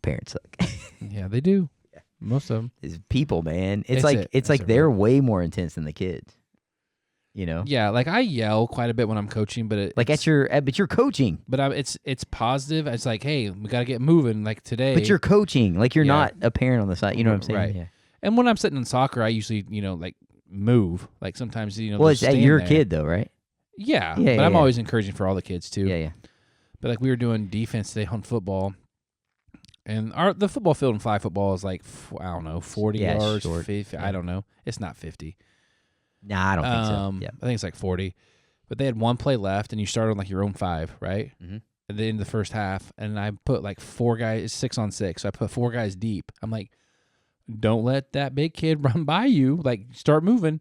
Parents suck. Yeah, they do. Yeah. Most of them. It's people, man. It's like they're way more intense than the kids. You know? Yeah, like I yell quite a bit when I'm coaching, but but you're coaching. But it's positive. It's like, hey, we got to get moving. Like today. But you're coaching. Like you're not a parent on the side. You know what I'm saying? Right. Yeah. And when I'm sitting in soccer, I usually, like move. Like sometimes, Well, it's your kid though, right? Yeah. But I'm always encouraging for all the kids too. Yeah. But like we were doing defense today on football, and the football field in flag football is like 40 yards, short. 50. I don't know. It's not 50. Nah, I don't think so. Yeah. I think it's like 40. But they had one play left, and you started on like your own 5, right? Mm-hmm. At the end of the first half, and I put like 4 guys, 6-on-6. So I put 4 guys deep. I'm like, don't let that big kid run by you. Like, start moving.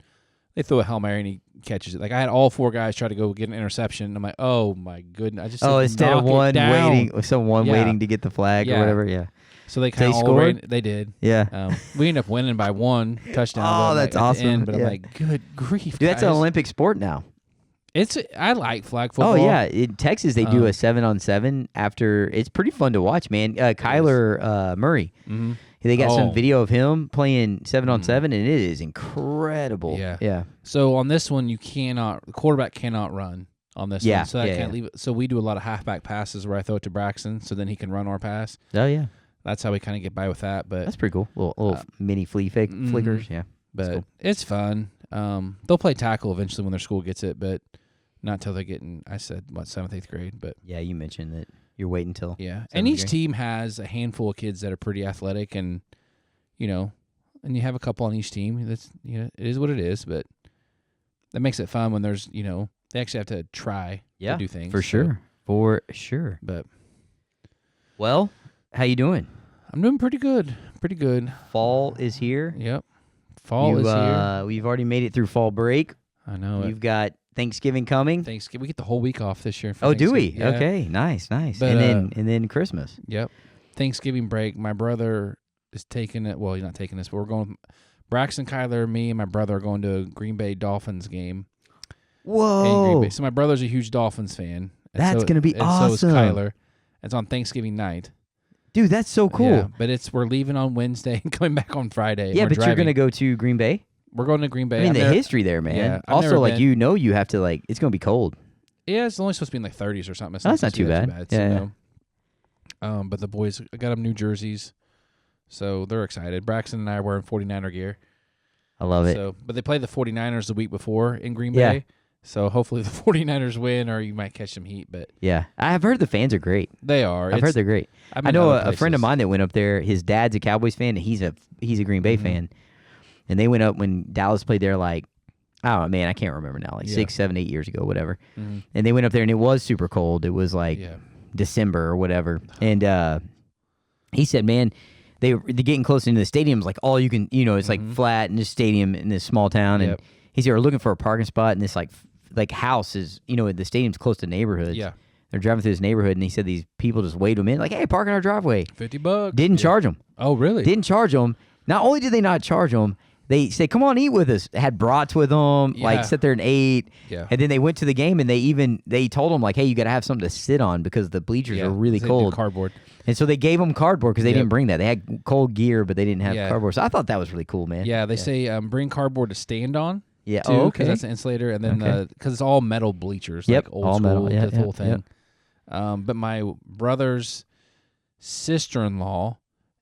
They throw a Hail Mary, and he catches it. Like, I had all 4 guys try to go get an interception. I'm like, oh, my goodness. I just instead of one waiting to get the flag or whatever, yeah. So they kind of scored? They did. Yeah. We ended up winning by 1 touchdown. Oh, that's awesome. End, but I'm like, good grief, dude, guys. that's an Olympic sport now. I like flag football. Oh, yeah. In Texas, they do a 7-on-7 after. It's pretty fun to watch, man. Kyler Murray. Mm-hmm. They got some video of him playing 7-on-7, and it is incredible. Yeah. So on this one, the quarterback cannot run on this one. So I can't leave it. So we do a lot of halfback passes where I throw it to Braxton so then he can run our pass. Oh, yeah. That's how we kind of get by with that. But that's pretty cool. Little mini flickers, yeah. But cool. It's fun. They'll play tackle eventually when their school gets it, but not till they get in, I said, 7th, 8th grade. But yeah, you mentioned that you're waiting until. Yeah. And each team has a handful of kids that are pretty athletic and, and you have a couple on each team. That's, it is what it is, but that makes it fun when there's, they actually have to try to do things. For sure. For sure. But. Well, how you doing? I'm doing pretty good. Pretty good. Fall is here. Yep. Fall is here. We've already made it through fall break. I know. You've got Thanksgiving coming. We get the whole week off this year. Oh, do we? Yeah. Okay, nice. But, and then Christmas. Yep. Thanksgiving break. My brother is taking it. Well, he's not taking this, but we're going. Braxton, Kyler, me, and my brother are going to a Green Bay Dolphins game. Whoa! In Green Bay. So my brother's a huge Dolphins fan. That's gonna be awesome. So is Kyler. It's on Thanksgiving night. Dude, that's so cool. Yeah, but we're leaving on Wednesday and coming back on Friday. Yeah, but you're going to go to Green Bay? We're going to Green Bay. I mean, the history there, man. Yeah, also, you have to, it's going to be cold. Yeah, it's only supposed to be in 30s or something. That's not too bad. Yeah. But the boys, I got them new jerseys, so they're excited. Braxton and I are wearing 49er gear. I love it. But they play the 49ers the week before in Green Bay. So hopefully the 49ers win, or you might catch some heat. But yeah, I've heard the fans are great. They are. I've heard they're great. I know a friend of mine that went up there. His dad's a Cowboys fan, and he's a Green Bay fan. And they went up when Dallas played there, I don't know, man, I can't remember now, 6, 7, 8 years ago, whatever. Mm-hmm. And they went up there, and it was super cold. It was December or whatever. And he said, man, they're getting close into the stadiums, all you can, it's flat in this stadium in this small town. And he said, we're looking for a parking spot, and this house is, the stadium's close to neighborhoods. Yeah. They're driving through this neighborhood, and he said these people just waved them in, hey, park in our driveway. $50. Didn't charge them. Oh, really? Didn't charge them. Not only did they not charge them, they said, come on, eat with us. They had brats with them, sit there and ate. Yeah. And then they went to the game, and they told them, hey, you got to have something to sit on because the bleachers are really cold. Cardboard. And so they gave them cardboard because they didn't bring that. They had cold gear, but they didn't have cardboard. So I thought that was really cool, man. Yeah, they say bring cardboard to stand on. Yeah, too, because that's an insulator, and then because it's all metal bleachers, old all school, metal. the whole thing. But my brother's sister-in-law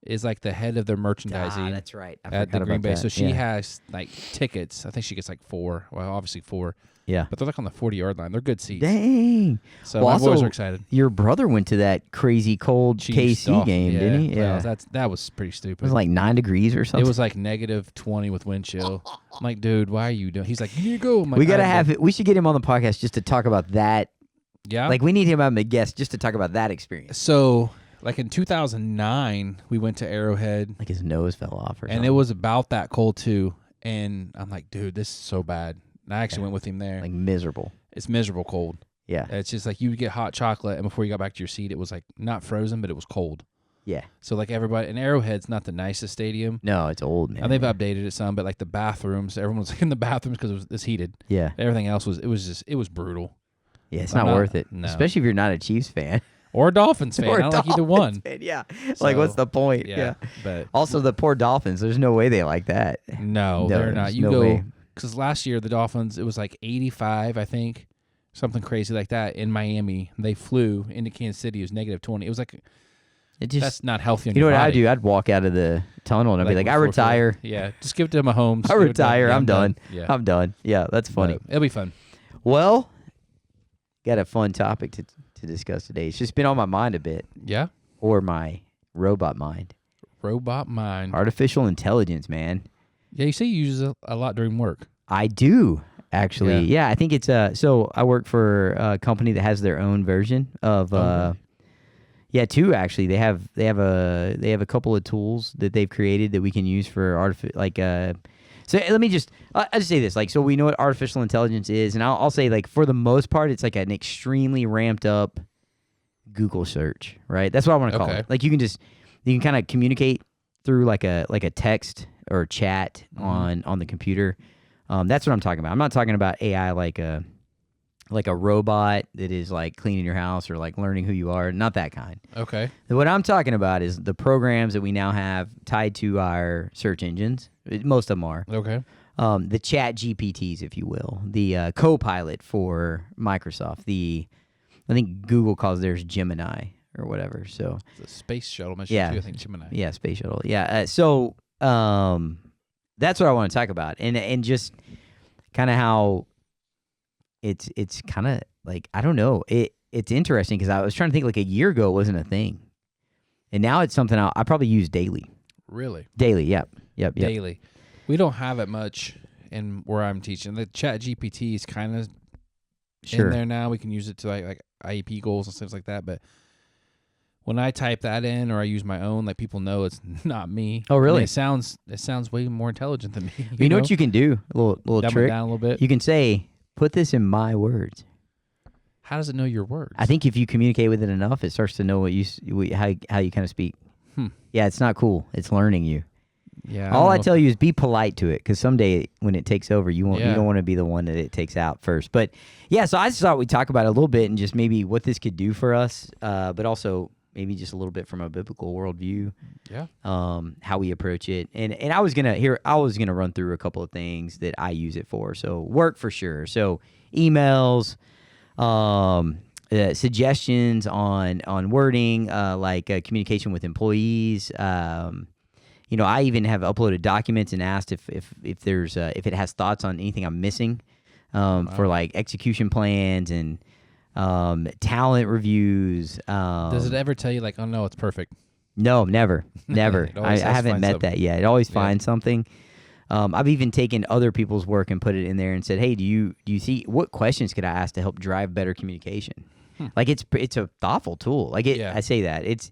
is the head of their merchandising. That's right. At the Green Bay, that. so she has tickets. I think she gets 4. Well, obviously 4. Yeah, but they're on the 40-yard line. They're good seats. Dang. So my boys are excited. Your brother went to that crazy cold KC game, didn't he? Yeah, that was pretty stupid. It was 9 degrees or something. It was -20 with wind chill. I'm like, dude, why are you doing? He's like, you need to go. We gotta have it. We should get him on the podcast just to talk about that. Yeah, we need him as a guest just to talk about that experience. So, in 2009, we went to Arrowhead. His nose fell off, or something. And it was about that cold too. And I'm like, dude, this is so bad. And I actually went with him there. Miserable. It's miserable cold. Yeah. It's just you would get hot chocolate, and before you got back to your seat, it was not frozen, but it was cold. Yeah. So everybody, and Arrowhead's not the nicest stadium. No, it's old, man. And they've updated it some, but the bathrooms, everyone was in the bathrooms because it was heated. Yeah. Everything else it was brutal. Yeah, it's not worth it. No. Especially if you're not a Chiefs fan. or a Dolphins fan. Or I don't like either one. fan, yeah. So, Like, what's the point? Yeah. But Also, the poor Dolphins. There's no way they like that. no, they're not. there's You no go way. because last year the Dolphins, it was like 85, I think, something crazy like that in Miami. They flew into Kansas City. It was -20. It was like that's not healthy. On You know your what I body. do? I'd walk out of the tunnel and I'd be like, I retire. Yeah, just give it to Mahomes. I retire. I'm done. Yeah, I'm done. Yeah, that's funny. But it'll be fun. Well, got a fun topic to discuss today. It's just been on my mind a bit, Yeah, or my robot mind. robot mind. Artificial intelligence, man. Yeah, you say you use it a lot during work. I do actually. Yeah, I think it's so I work for a company that has their own version of yeah, two actually. They have a couple of tools that they've created that we can use for so let me just I'll just say this, like, so we know what artificial intelligence is, and I'll say, like, for the most part it's like an extremely ramped up Google search, right? That's what I want to call it. Like, you can kind of communicate through like a text or chat on the computer. That's what I'm talking about. I'm not talking about AI like a robot that is like cleaning your house or like learning who you are. Not that kind. Okay. What I'm talking about is the programs that we now have tied to our search engines. Most of them are. Okay. The chat GPTs, if you will. The Copilot for Microsoft. I think Google calls theirs Gemini or whatever. So The space shuttle mission too, I think Gemini. yeah, space shuttle. Yeah. So that's what I want to talk about. And just kind of how it's kind of like, I don't know. It's interesting because I was trying to think, like, a year ago it wasn't a thing. And now it's something I probably use daily. Really? Daily, yep. Daily. We don't have it much in where I'm teaching. The chat GPT is kind of in there now. We can use it to like IEP goals and things like that. But when I type that in or I use my own, like, people know it's not me. Oh, really? I mean, it sounds way more intelligent than me. You know what you can do? A little Dumb trick. it down a little bit. You can say, put this in my words. How does it know your words? I think if you communicate with it enough, it starts to know how you kind of speak. Yeah, it's not cool. It's learning you. Yeah. All I tell you is be polite to it, because someday when it takes over, you don't want to be the one that it takes out first. But yeah, so I just thought we'd talk about it a little bit and just maybe what this could do for us, but also maybe just a little bit from a biblical worldview. Yeah. How we approach it, and I was gonna run through a couple of things that I use it for. So work for sure. So emails, suggestions on wording, like communication with employees. I even have uploaded documents and asked if it has thoughts on anything I'm missing, for like execution plans and talent reviews. Does it ever tell you, like, oh no, it's perfect? No, never. I haven't met that yet. It always finds something. I've even taken other people's work and put it in there and said, hey, do you see, what questions could I ask to help drive better communication? Like, it's a thoughtful tool. Like, I say that it's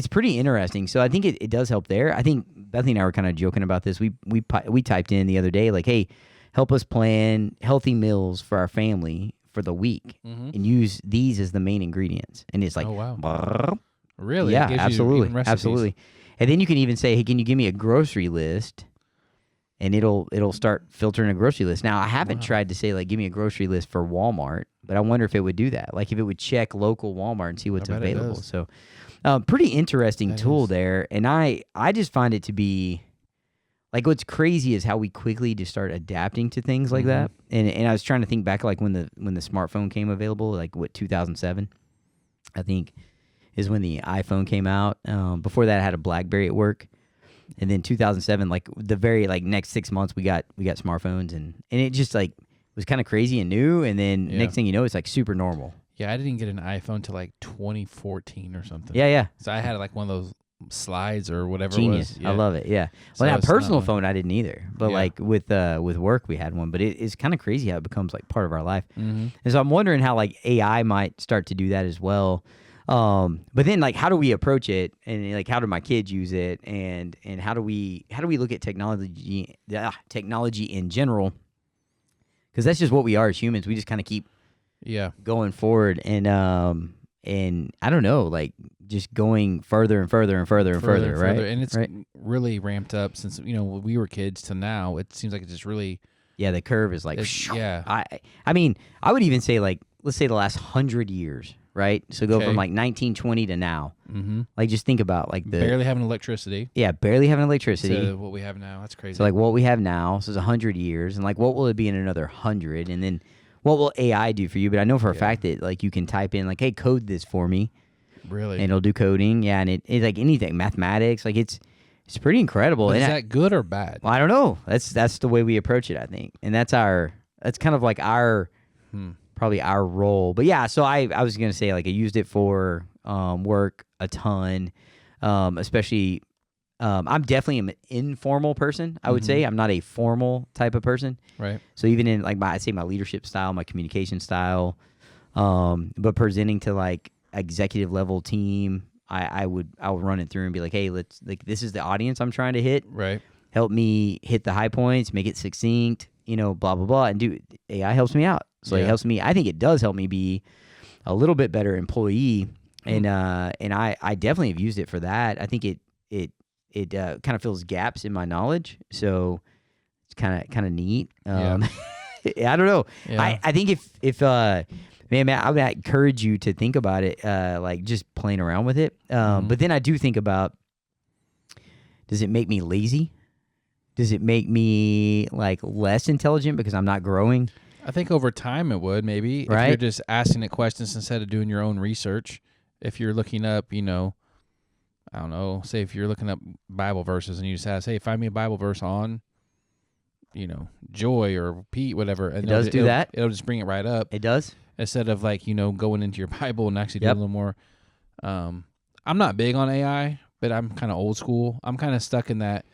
pretty interesting. So I think it does help there. I think Bethany and I were kind of joking about this. We typed in the other day, like, hey, help us plan healthy meals for our family for the week, and use these as the main ingredients. And it's like, oh wow, brrr. Really? Yeah, It gives you absolutely, even recipes. absolutely. And then you can even say, hey, can you give me a grocery list? And it'll start filtering a grocery list. Now, I haven't tried to say, like, give me a grocery list for Walmart, but I wonder if it would do that. Like, if it would check local Walmart and see what's I bet it available. does. So, pretty interesting tool there. And I just find it to be, like, what's crazy is how we quickly just start adapting to things like that. And I was trying to think back, like, when the smartphone came available, like, 2007, I think, is when the iPhone came out. Before that, I had a BlackBerry at work. And then 2007, like, the very, like, next 6 months, we got smartphones, and it just, like, was kind of crazy and new. And then next thing you know, it's like super normal. Yeah, I didn't get an iPhone till like 2014 or something. Yeah. So I had like one of those slides or whatever Genius. it was. Yeah. I love it. Yeah. So Well, it's that personal not phone I didn't either, but like with work we had one. But it's kind of crazy how it becomes like part of our life. And so I'm wondering how like AI might start to do that as well. But then, like, how do we approach it, and like, how do my kids use it, and how do we look at technology in general? Because that's just what we are as humans. We just kind of keep going forward, and I don't know, like, just going further and further and further and further, right? And it's really ramped up since when we were kids to now. It seems like it's just really the curve is like yeah. I mean, I would even say, like, let's say the last 100 years. right? So go Okay. from like 1920 to now. Mm-hmm. Like just think about like the Barely having electricity. barely having electricity. To what we have now. That's crazy. So like what we have now, so it's 100 years, and like what will it be in another 100? And then what will AI do for you? But I know for a fact that like you can type in like, hey, code this for me, really, and it'll do coding. Yeah, and it's like anything, mathematics, like it's pretty incredible. But and is that good or bad? well, I don't know. That's the way we approach it, I think, and that's kind of like our probably our role. But yeah, so I was gonna say like I used it for work a ton, especially. I'm definitely an informal person. I would say I'm not a formal type of person. Right. So even in like I'd say my leadership style, my communication style, but presenting to like executive level team, I would run it through and be like, hey, this is the audience I'm trying to hit. Right. Help me hit the high points, make it succinct, blah blah blah, and AI helps me out. So it helps me. I think it does help me be a little bit better employee, and I definitely have used it for that. I think it kind of fills gaps in my knowledge, so it's kind of neat. I don't know. Yeah. I think if man, I would encourage you to think about it, like just playing around with it. But then I do think about, does it make me lazy? Does it make me like less intelligent because I'm not growing? I think over time it would, maybe. Right? If you're just asking it questions instead of doing your own research. If you're looking up, I don't know, say if you're looking up Bible verses and you just ask, hey, find me a Bible verse on, joy or Pete, whatever. And It does do that. It'll just bring it right up. It does? Instead of like, going into your Bible and actually doing a little more. I'm not big on AI, but I'm kind of old school. I'm kind of stuck in that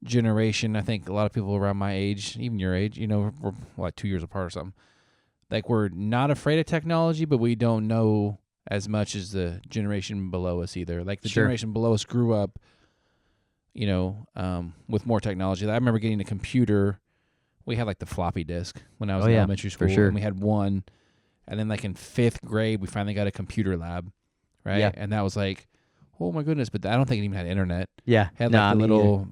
generation. I think a lot of people around my age, even your age, we're like 2 years apart or something. Like we're not afraid of technology, but we don't know as much as the generation below us either. Like the generation below us grew up, with more technology. I remember getting a computer. We had like the floppy disk when I was in elementary school. For sure. And we had one. And then like in 5th grade, we finally got a computer lab, right? Yeah. And that was like, oh my goodness. But I don't think it even had internet. Yeah. Had like the little,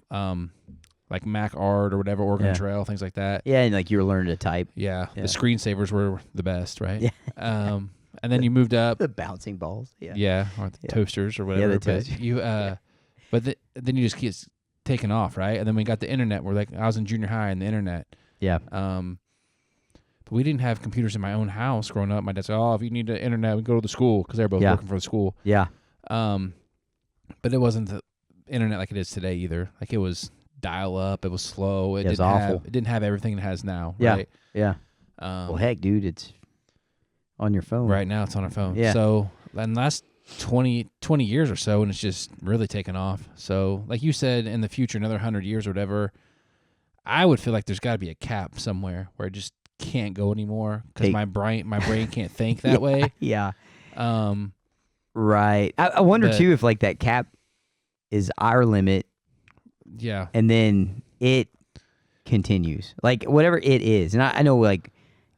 like Mac Art or whatever, Oregon Trail, things like that. Yeah, and like you were learning to type. Yeah. The screensavers were the best, right? Yeah. And then you moved up. The bouncing balls. Yeah. Yeah, or the toasters or whatever. Yeah, the but toasters. you, then you just keep taking off, right? And then we got the internet. We're like, I was in junior high and the internet. Yeah. But we didn't have computers in my own house growing up. My dad said, if you need the internet, we go to the school because they're both working for the school. Yeah. But it wasn't the internet like it is today either. Like it was dial up. It was slow. It was didn't awful. It didn't have everything it has now. Yeah. Right? Yeah. Well, heck, dude, it's on your phone. Right now it's on our phone. Yeah. So in the last 20 years or so, and it's just really taken off. So like you said, in the future, another 100 years or whatever, I would feel like there's got to be a cap somewhere where it just can't go anymore because my brain can't think that way. Yeah. Right. I wonder too if like that cap is our limit. Yeah. And then it continues, like whatever it is. And I know, like,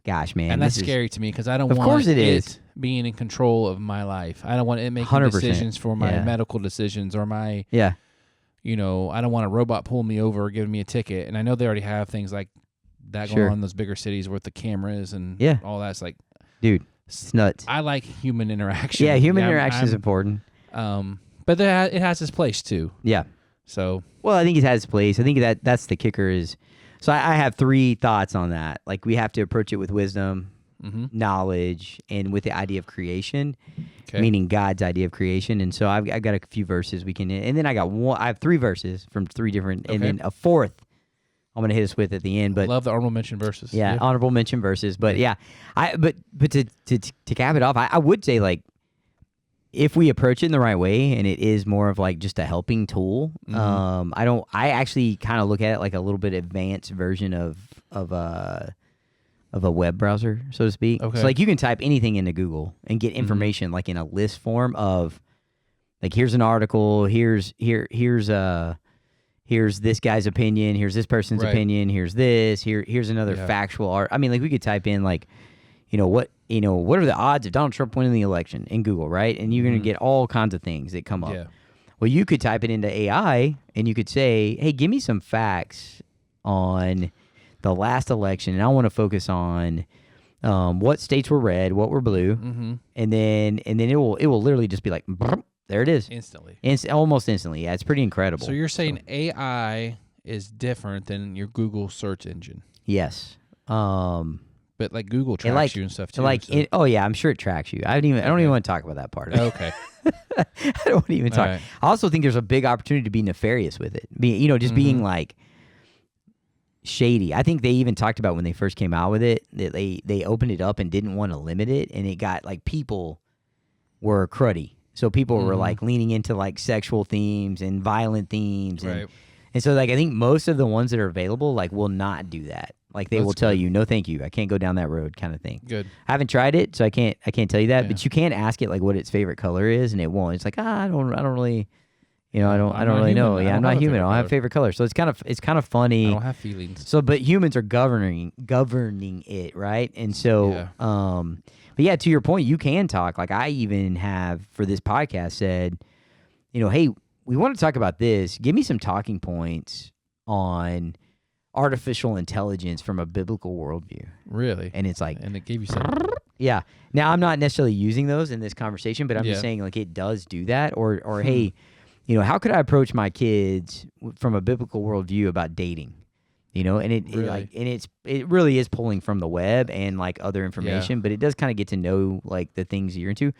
gosh, man, and that's scary to me because I don't Of want course it is. being in control of my life. I don't want it making 100%. decisions for my medical decisions or my, Yeah. I don't want a robot pulling me over or giving me a ticket. And I know they already have things like that going on in those bigger cities with the cameras and all that's like, dude, it's nuts. I like human interaction. Yeah, human interaction is important. But it has its place too. Yeah. So, well, I think it has its place. I think that's the kicker is. So I have 3 thoughts on that. Like we have to approach it with wisdom, knowledge, and with the idea of creation, meaning God's idea of creation. And so I've got a few verses we can, and then I have 3 verses from 3 different, and then a 4th I'm going to hit us with at the end. But love the honorable mention verses. Yeah, honorable mention verses. But yeah, but to cap it off, I would say like, if we approach it in the right way and it is more of like just a helping tool, I actually kind of look at it like a little bit advanced version of a web browser, so to speak. Okay. So like you can type anything into Google and get information like in a list form of like, here's an article, here's this guy's opinion, here's this person's opinion, here's another factual art. I mean, like we could type in like, what are the odds of Donald Trump winning the election in Google, right? And you're going to get all kinds of things that come up. Yeah. Well, you could type it into AI and you could say, hey, give me some facts on the last election. And I want to focus on, what states were red, what were blue, and then it will literally just be like, there it is, instantly, almost instantly. Yeah, it's pretty incredible. So you're saying AI is different than your Google search engine? Yes. But like Google tracks you and stuff too. Oh yeah, I'm sure it tracks you. I don't even want to talk about that part of it. Okay. I don't even talk. Right. I also think there's a big opportunity to be nefarious with it. Just being like shady. I think they even talked about when they first came out with it that they opened it up and didn't want to limit it, and it got like people were cruddy. So people were like leaning into like sexual themes and violent themes, and so like I think most of the ones that are available like will not do that. Like they will tell you, no, thank you, I can't go down that road, kind of thing. Good. I haven't tried it, so I can't tell you that. But you can ask it like what its favorite color is, and it won't. It's like I don't really, I don't really know. Yeah, I'm not human. I don't have a favorite color, so it's kind of funny. I don't have feelings. So, but humans are governing it, right? And so, but yeah, to your point, you can talk. Like I even have for this podcast said, hey, we want to talk about this. Give me some talking points on artificial intelligence from a biblical worldview. Really? And it's like, and it gave you some. Yeah. Now I'm not necessarily using those in this conversation, but I'm just saying like it does do that. Or hey, how could I approach my kids from a biblical worldview about dating? And it really is pulling from the web and like other information, but it does kind of get to know like the things you're into,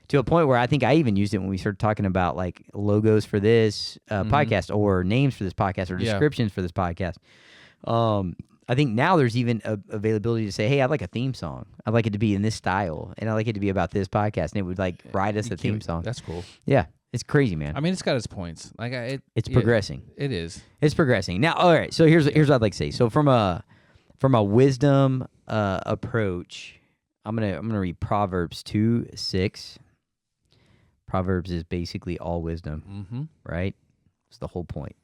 to a point where I think I even used it when we started talking about like logos for this podcast, or names for this podcast, or descriptions for this podcast. I think now there's even a availability to say, hey, I'd like a theme song. I'd like it to be in this style, and I'd like it to be about this podcast, and it would like write us a theme song. That's cool. Yeah, it's crazy, man. I mean, it's got its points. Like it's progressing. It is. It's progressing. Now, all right. So here's what I'd like to say. So from a wisdom approach, I'm gonna read Proverbs 2:6. Proverbs is basically all wisdom, right? It's the whole point.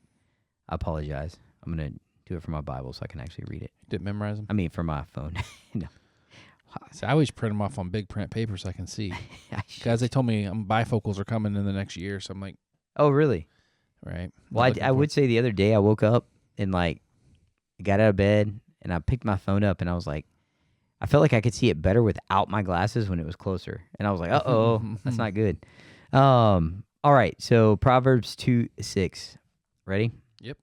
I apologize. I'm gonna do it from my Bible so I can actually read it. Did memorize them? I mean, from my phone. No. So I always print them off on big print paper so I can see. Guys, they told me bifocals are coming in the next year, so I'm like, oh, really? Right. Well, I would say the other day I woke up and like got out of bed and I picked my phone up and I was like, I felt like I could see it better without my glasses when it was closer, and I was like, that's not good. All right, so Proverbs 2:6. Ready? Yep.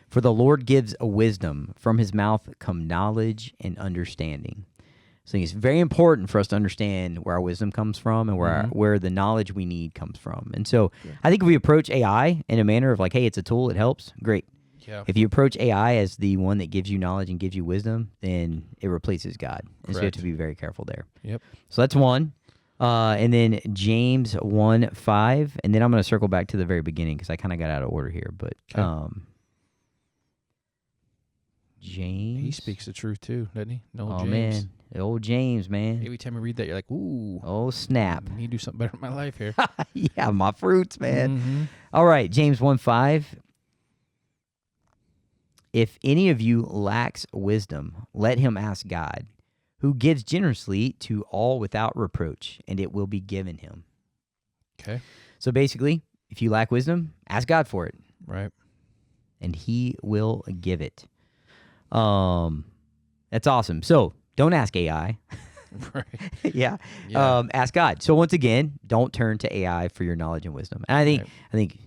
For the Lord gives a wisdom, from his mouth come knowledge and understanding. So it's very important for us to understand where our wisdom comes from and where the knowledge we need comes from. And so I think if we approach AI in a manner of like, hey, it's a tool, it helps, great. Yeah. If you approach AI as the one that gives you knowledge and gives you wisdom, then it replaces God. And so you have to be very careful there. Yep. So that's one. And then James 1:5, and then I'm going to circle back to the very beginning because I kind of got out of order here. But James, he speaks the truth too, doesn't he? No, James. Man, the old James, man. Every time you read that, you're like, ooh, oh snap! I need to do something better in my life here. Yeah, my fruits, man. All right, James 1:5. If any of you lacks wisdom, let him ask God, who gives generously to all without reproach, and it will be given him. Okay. So basically, if you lack wisdom, ask God for it. Right. And he will give it. That's awesome. So don't ask AI. Right. Yeah. Ask God. So once again, don't turn to AI for your knowledge and wisdom. And I think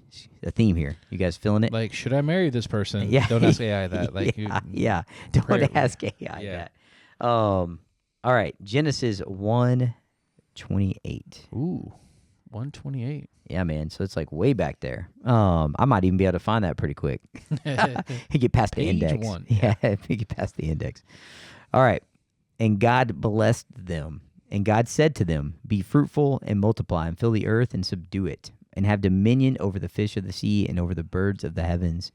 a theme here. You guys feeling it? Like, should I marry this person? Yeah. Don't ask AI that. Like, yeah. Don't ask AI that. All right. Genesis 1:28. Ooh, 128. Yeah, man. So it's like way back there. I might even be able to find that pretty quick. Get past the index. Page 1. Yeah, get past the index. All right. And God blessed them. And God said to them, be fruitful and multiply and fill the earth and subdue it, and have dominion over the fish of the sea and over the birds of the heavens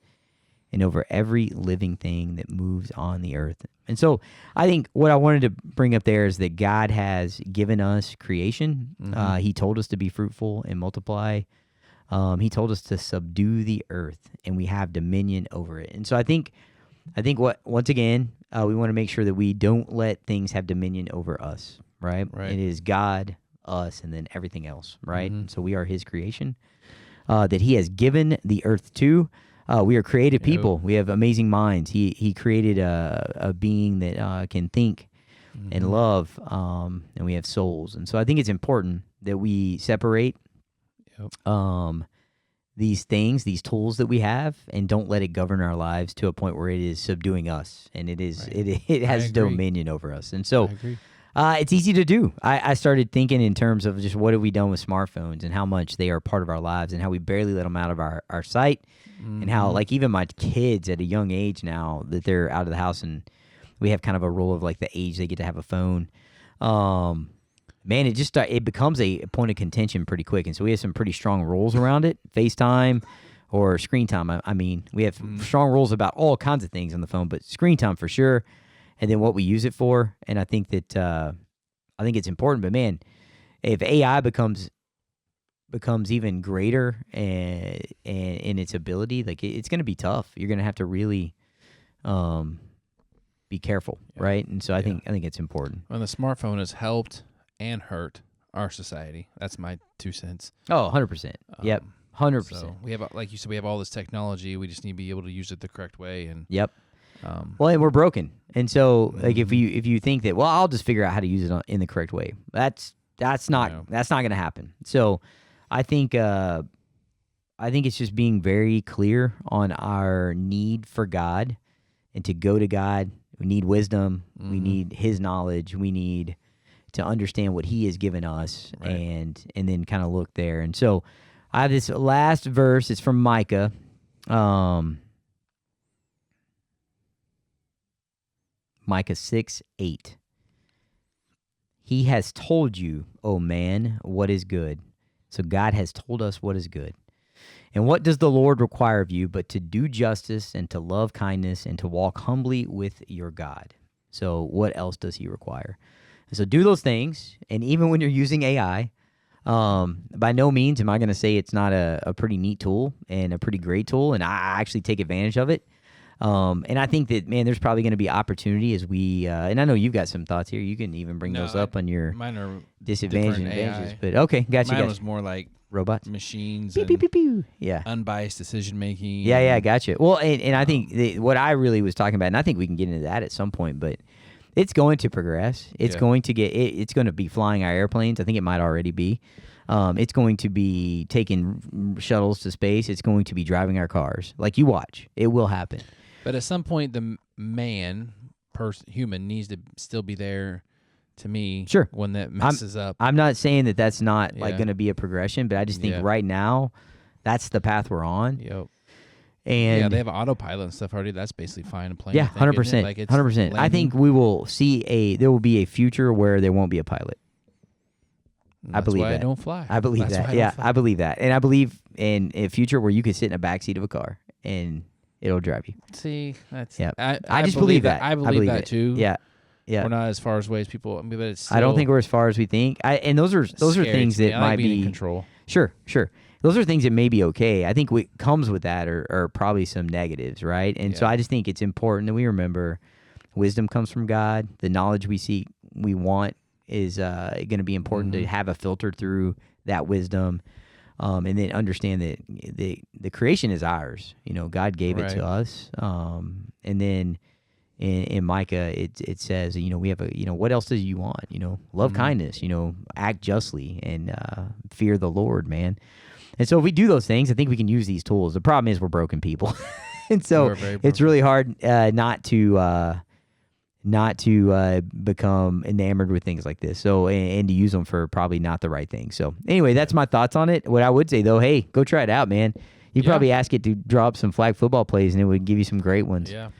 and over every living thing that moves on the earth. And so I think what I wanted to bring up there is that God has given us creation. He told us to be fruitful and multiply. He told us to subdue the earth, and we have dominion over it. And so I think once again, we want to make sure that we don't let things have dominion over us, right? It is God, us, and then everything else, right? So we are his creation that he has given the earth to. We are creative people. We have amazing minds. He created a being that can think and love, and we have souls. And so I think it's important that we separate these things, these tools that we have, and don't let it govern our lives to a point where it is subduing us, and it is it has dominion over us. And so it's easy to do. I started thinking in terms of just what have we done with smartphones and how much they are part of our lives and how we barely let them out of our sight, and how, like, even my kids at a young age now that they're out of the house, and we have kind of a rule of like the age they get to have a phone. Man, it becomes a point of contention pretty quick. And so we have some pretty strong rules around it. FaceTime or screen time. I mean, we have strong rules about all kinds of things on the phone, but screen time for sure. And then what we use it for. And I think that, I think it's important, but man, if AI becomes even greater and in its ability, like it's going to be tough. You're going to have to really, be careful. Right. And so I think it's important. Well, the smartphone has helped and hurt our society. That's my 2 cents. Oh, 100%. Yep, 100%. So we have, like you said, we have all this technology. We just need to be able to use it the correct way. And well, and we're broken. And so, like, if you think that, well, I'll just figure out how to use it in the correct way, that's not going to happen. So, I think it's just being very clear on our need for God and to go to God. We need wisdom. We need His knowledge. We need to understand what He has given us, and then kind of look there. And so I have this last verse. It's from Micah. Micah 6:8. He has told you, O man, what is good. So God has told us what is good. And what does the Lord require of you but to do justice and to love kindness and to walk humbly with your God? So what else does He require? And so do those things. And even when you're using AI, by no means am I going to say it's not a pretty neat tool and a pretty great tool, and I actually take advantage of it. And I think that, man, there's probably going to be opportunity as we, and I know you've got some thoughts here. You can even bring those up on your mine are disadvantages and advantages. But okay, gotcha. Mine was more like robots, machines, pew, pew, pew, pew. Yeah, unbiased decision making. Yeah, gotcha. Well, and I think what I really was talking about, and I think we can get into that at some point, but it's going to progress. It's going to it's going to be flying our airplanes. I think it might already be. It's going to be taking shuttles to space. It's going to be driving our cars. Like, you watch, it will happen. But at some point, the human needs to still be there. To me, sure, when that messes up. I'm not saying that that's not like going to be a progression, but I just think right now, that's the path we're on. Yep. And they have autopilot and stuff already. That's basically fine and plain. Yeah, 100%. Like 100%. I think we will see there will be a future where there won't be a pilot. I believe that. I don't fly. I believe that. Yeah, I believe that, and I believe in a future where you could sit in a backseat of a car and it'll drive you. See, that's I just believe that. I believe that too. Yeah. Yeah. We're not as far away as people. I mean, but it's I don't think we're as far as we think. And those are things that might be in control. Sure. Those are things that may be okay. I think what comes with that are probably some negatives, right? And so I just think it's important that we remember wisdom comes from God. The knowledge we want is going to be important to have a filter through that wisdom, and then understand that the creation is ours. You know, God gave it to us, and then. In Micah, it says, we have what else do you want? Love kindness, act justly, and fear the Lord, man. And so if we do those things, I think we can use these tools. The problem is we're broken people. And so it's really hard not to become enamored with things like this. So, and to use them for probably not the right thing. So anyway, that's my thoughts on it. What I would say, though, hey, go try it out, man. You'd probably ask it to draw up some flag football plays, and it would give you some great ones. Yeah.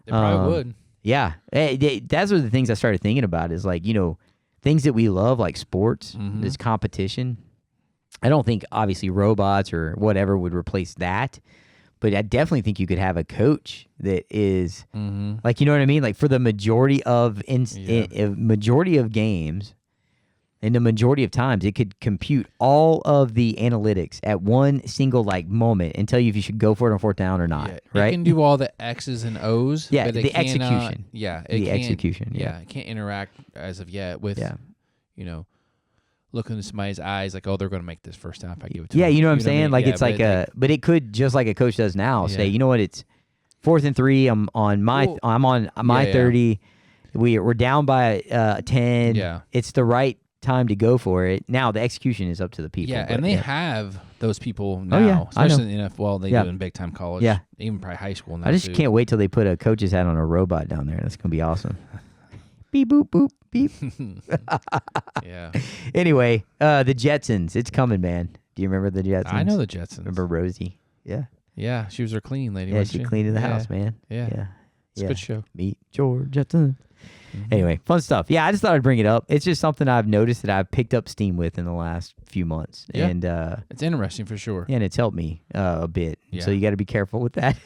It probably would. Yeah. That's one of the things I started thinking about is, like, things that we love, like sports, this competition. I don't think, obviously, robots or whatever would replace that. But I definitely think you could have a coach that is, like, you know what I mean? Like, for the majority of games, and the majority of times, it could compute all of the analytics at one single, like, moment and tell you if you should go for it on fourth down or not, right? It can do all the X's and O's. Yeah, but the execution. The execution. Yeah, it can't interact as of yet with, looking into somebody's eyes like, oh, they're going to make this first down if I give it to them. Yeah, you know what I'm saying? Like, it's but it could, just like a coach does now, say, you know what, it's 4th and 3. I'm on my 30. We're down by 10. Yeah. It's the right time to go for it. Now the execution is up to the people. Yeah, but, and they have those people now, yeah, I know. especially in the NFL. They do it in big time college. Yeah. Even probably high school now. I just can't wait till they put a coach's hat on a robot down there. That's gonna be awesome. Beep boop boop beep. Yeah. Anyway, the Jetsons. It's coming, man. Do you remember the Jetsons? I know the Jetsons. Remember Rosie? Yeah. Yeah, she was our cleaning lady. Yeah, wasn't she cleaned the house, man. Yeah. Yeah. It's a good show. Meet George Jetson. Mm-hmm. Anyway, fun stuff. Yeah, I just thought I'd bring it up. It's just something I've noticed that I've picked up steam with in the last few months. Yeah. And it's interesting for sure. and it's helped me a bit. Yeah. So you got to be careful with that.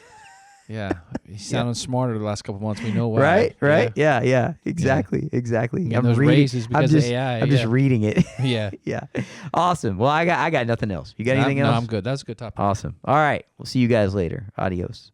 Yeah. He's sounding smarter the last couple months. We know why. Right? Yeah. Exactly. And those raises because of AI. I'm just reading it. Yeah. Yeah. Awesome. Well, I got nothing else. You got anything else? No, I'm good. That's a good topic. Awesome. All right. We'll see you guys later. Adios.